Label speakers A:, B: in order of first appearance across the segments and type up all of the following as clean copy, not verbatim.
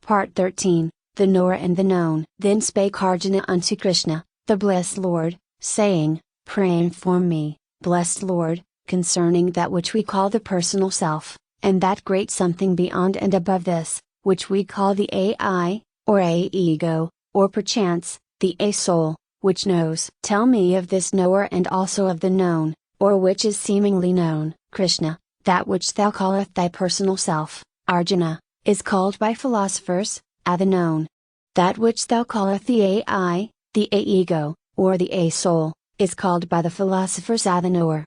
A: Part 13, the Knower and the Known. Then spake Arjuna unto Krishna, the blessed Lord, saying, Pray inform me, blessed Lord, concerning that which we call the personal self, and that great something beyond and above this, which we call the AI, or ego, or perchance, the A-soul, which knows. Tell me of this knower and also of the known, or which is seemingly known. Krishna, that which thou callest thy personal self, Arjuna, is called by philosophers, the known. That which thou callest the AI, the A-ego, or the A-soul, is called by the philosophers the knower.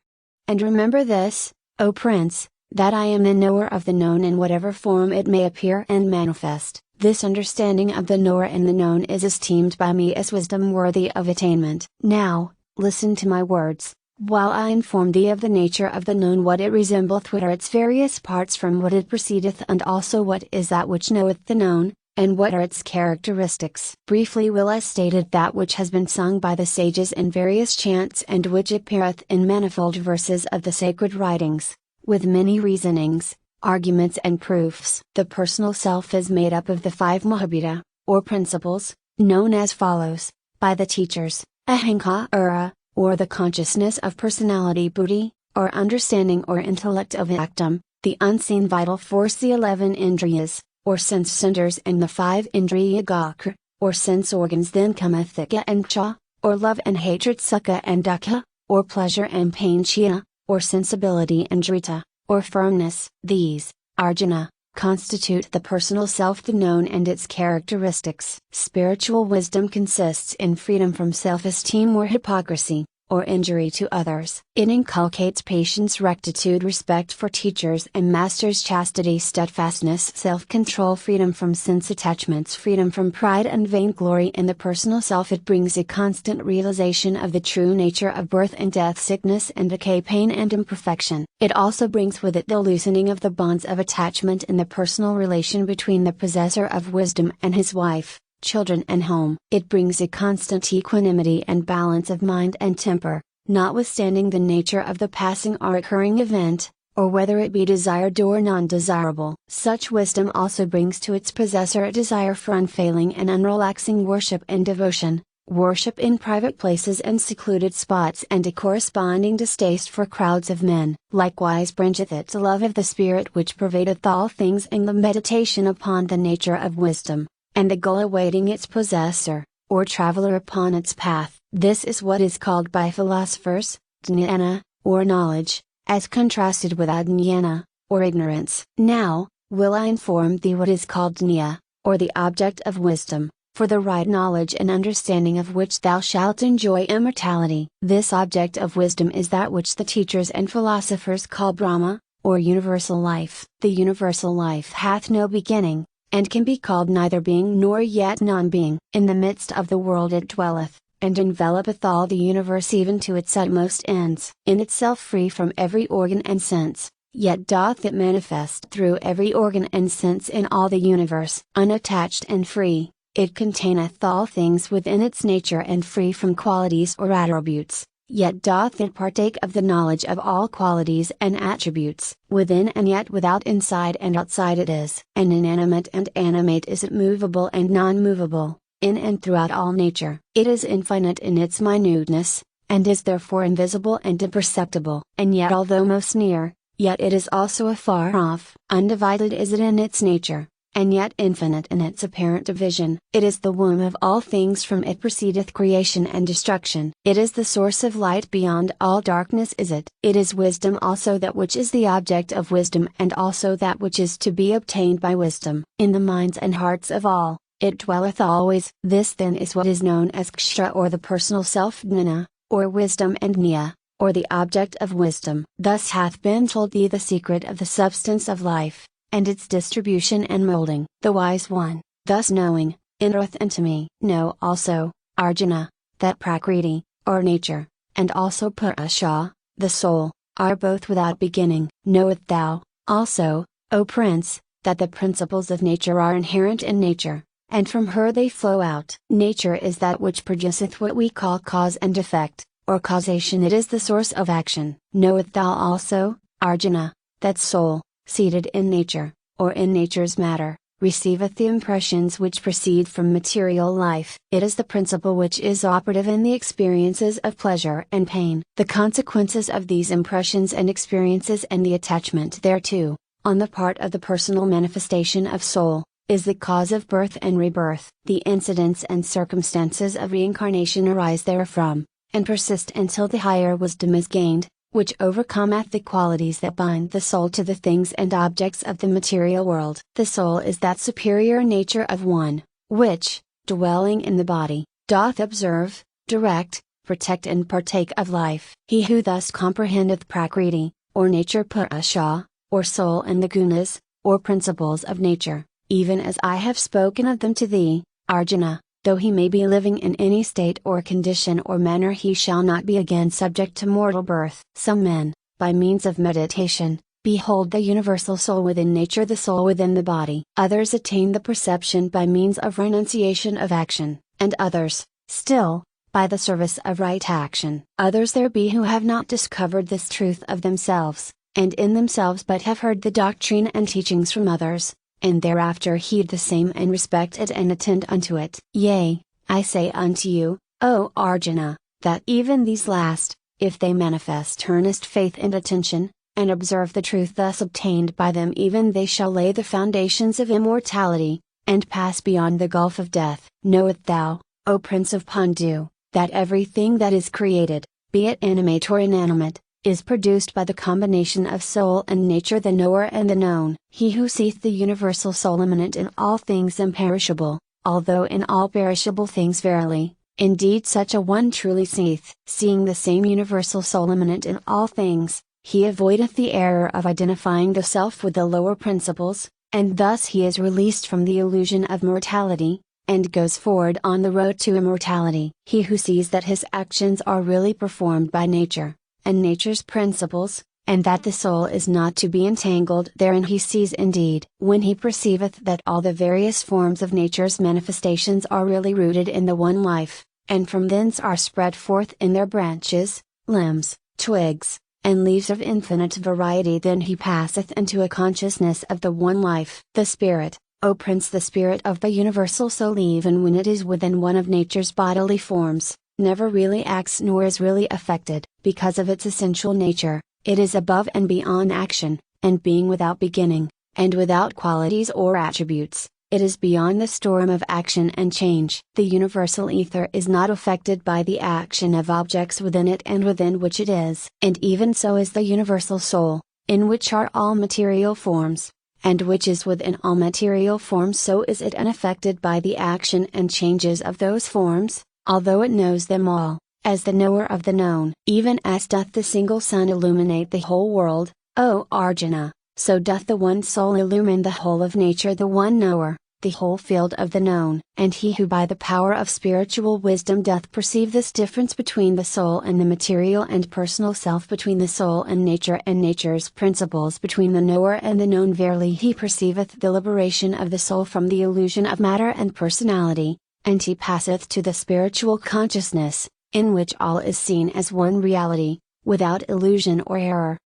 A: And remember this, O Prince, that I am the knower of the known in whatever form it may appear and manifest. This understanding of the knower and the known is esteemed by me as wisdom worthy of attainment. Now, listen to my words, while I inform thee of the nature of the known, what it resembleth, what are its various parts, from what it proceedeth, and also what is that which knoweth the known, and what are its characteristics. Briefly will I state it that which has been sung by the sages in various chants, and which appeareth in manifold verses of the sacred writings, with many reasonings, arguments and proofs. The personal self is made up of the 5 Mahabhuta, or principles, known as follows, by the teachers: ahankara, or the consciousness of personality; buddhi, or understanding or intellect; of actum, the unseen vital force; the 11 indriyas, or sense centers; and the 5 indriya gokra, or sense organs. Then cometh ikka and cha, or love and hatred; sukha and dukkha, or pleasure and pain; chitta, or sensibility; and drita, or firmness. These, Arjuna, constitute the personal self, the known, and its characteristics. Spiritual wisdom consists in freedom from self-esteem or hypocrisy, or injury to others. It inculcates patience, rectitude, respect for teachers and masters, chastity, steadfastness, self-control, freedom from sense attachments, freedom from pride and vainglory. In the personal self it brings a constant realization of the true nature of birth and death, sickness and decay, pain and imperfection. It also brings with it the loosening of the bonds of attachment in the personal relation between the possessor of wisdom and his wife, children and home. It brings a constant equanimity and balance of mind and temper, notwithstanding the nature of the passing or occurring event, or whether it be desired or non-desirable. Such wisdom also brings to its possessor a desire for unfailing and unrelaxing worship and devotion, worship in private places and secluded spots, and a corresponding distaste for crowds of men. Likewise bringeth it a love of the Spirit which pervadeth all things, and the meditation upon the nature of wisdom, and the goal awaiting its possessor, or traveler upon its path. This is what is called by philosophers, jnana, or knowledge, as contrasted with ajnana, or ignorance. Now, will I inform thee what is called jnana, or the object of wisdom, for the right knowledge and understanding of which thou shalt enjoy immortality. This object of wisdom is that which the teachers and philosophers call Brahma, or universal life. The universal life hath no beginning, and can be called neither being nor yet non-being. In the midst of the world it dwelleth, and envelopeth all the universe even to its utmost ends. In itself free from every organ and sense, yet doth it manifest through every organ and sense in all the universe. Unattached and free, it containeth all things within its nature, and free from qualities or attributes, yet doth it partake of the knowledge of all qualities and attributes. Within and yet without, inside and outside it is. And inanimate and animate is it, movable and non-movable, in and throughout all nature. It is infinite in its minuteness, and is therefore invisible and imperceptible. And yet although most near, yet it is also afar off. Undivided is it in its nature, and yet infinite in its apparent division. It is the womb of all things, from it proceedeth creation and destruction. It is the source of light, beyond all darkness is it. It is wisdom also, that which is the object of wisdom, and also that which is to be obtained by wisdom. In the minds and hearts of all, it dwelleth always. This then is what is known as kshra, or the personal self, jnana, or wisdom, and jnana, or the object of wisdom. Thus hath been told thee the secret of the substance of life, and its distribution and molding. The wise one, thus knowing, entereth into me. Know also, Arjuna, that prakriti, or nature, and also purusha, the soul, are both without beginning. Knowest thou, also, O Prince, that the principles of nature are inherent in nature, and from her they flow out. Nature is that which produceth what we call cause and effect, or causation. It is the source of action. Knowest thou also, Arjuna, that soul, seated in nature, or in nature's matter, receiveth the impressions which proceed from material life. It is the principle which is operative in the experiences of pleasure and pain. The consequences of these impressions and experiences and the attachment thereto, on the part of the personal manifestation of soul, is the cause of birth and rebirth. The incidents and circumstances of reincarnation arise therefrom, and persist until the higher wisdom is gained, which overcometh the qualities that bind the soul to the things and objects of the material world. The soul is that superior nature of one, which, dwelling in the body, doth observe, direct, protect and partake of life. He who thus comprehendeth Prakriti, or nature Purusha, or soul and the gunas, or principles of nature, even as I have spoken of them to thee, Arjuna, though he may be living in any state or condition or manner, he shall not be again subject to mortal birth. Some men, by means of meditation, behold the universal soul within nature, the soul within the body. Others attain the perception by means of renunciation of action, and others, still, by the service of right action. Others there be who have not discovered this truth of themselves, and in themselves, but have heard the doctrine and teachings from others, and thereafter heed the same and respect it and attend unto it. Yea, I say unto you, O Arjuna, that even these last, if they manifest earnest faith and attention, and observe the truth thus obtained by them, even they shall lay the foundations of immortality, and pass beyond the gulf of death. Knowest thou, O Prince of Pandu, that everything that is created, be it animate or inanimate, is produced by the combination of soul and nature, the knower and the known. He who seeth the universal soul immanent in all things imperishable, although in all perishable things verily, indeed such a one truly seeth. Seeing the same universal soul immanent in all things, he avoideth the error of identifying the self with the lower principles, and thus he is released from the illusion of mortality, and goes forward on the road to immortality. He who sees that his actions are really performed by nature, and nature's principles, and that the soul is not to be entangled therein, he sees indeed. When he perceiveth that all the various forms of nature's manifestations are really rooted in the one life, and from thence are spread forth in their branches, limbs, twigs, and leaves of infinite variety, then he passeth into a consciousness of the one life. The spirit, O Prince, the spirit of the universal soul, even when it is within one of nature's bodily forms, never really acts nor is really affected. Because of its essential nature, it is above and beyond action, and being without beginning, and without qualities or attributes, it is beyond the storm of action and change. The universal ether is not affected by the action of objects within it and within which it is. And even so is the universal soul, in which are all material forms, and which is within all material forms, so is it unaffected by the action and changes of those forms, although it knows them all, as the knower of the known. Even as doth the single sun illuminate the whole world, O Arjuna, so doth the one soul illumine the whole of nature, the one knower, the whole field of the known. And he who by the power of spiritual wisdom doth perceive this difference between the soul and the material and personal self, between the soul and nature's principles, between the knower and the known, verily he perceiveth the liberation of the soul from the illusion of matter and personality, and he passeth to the spiritual consciousness, in which all is seen as one reality, without illusion or error.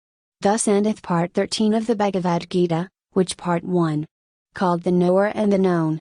A: Thus endeth Part 13 of the Bhagavad Gita, which Part 1, called the Knower and the Known,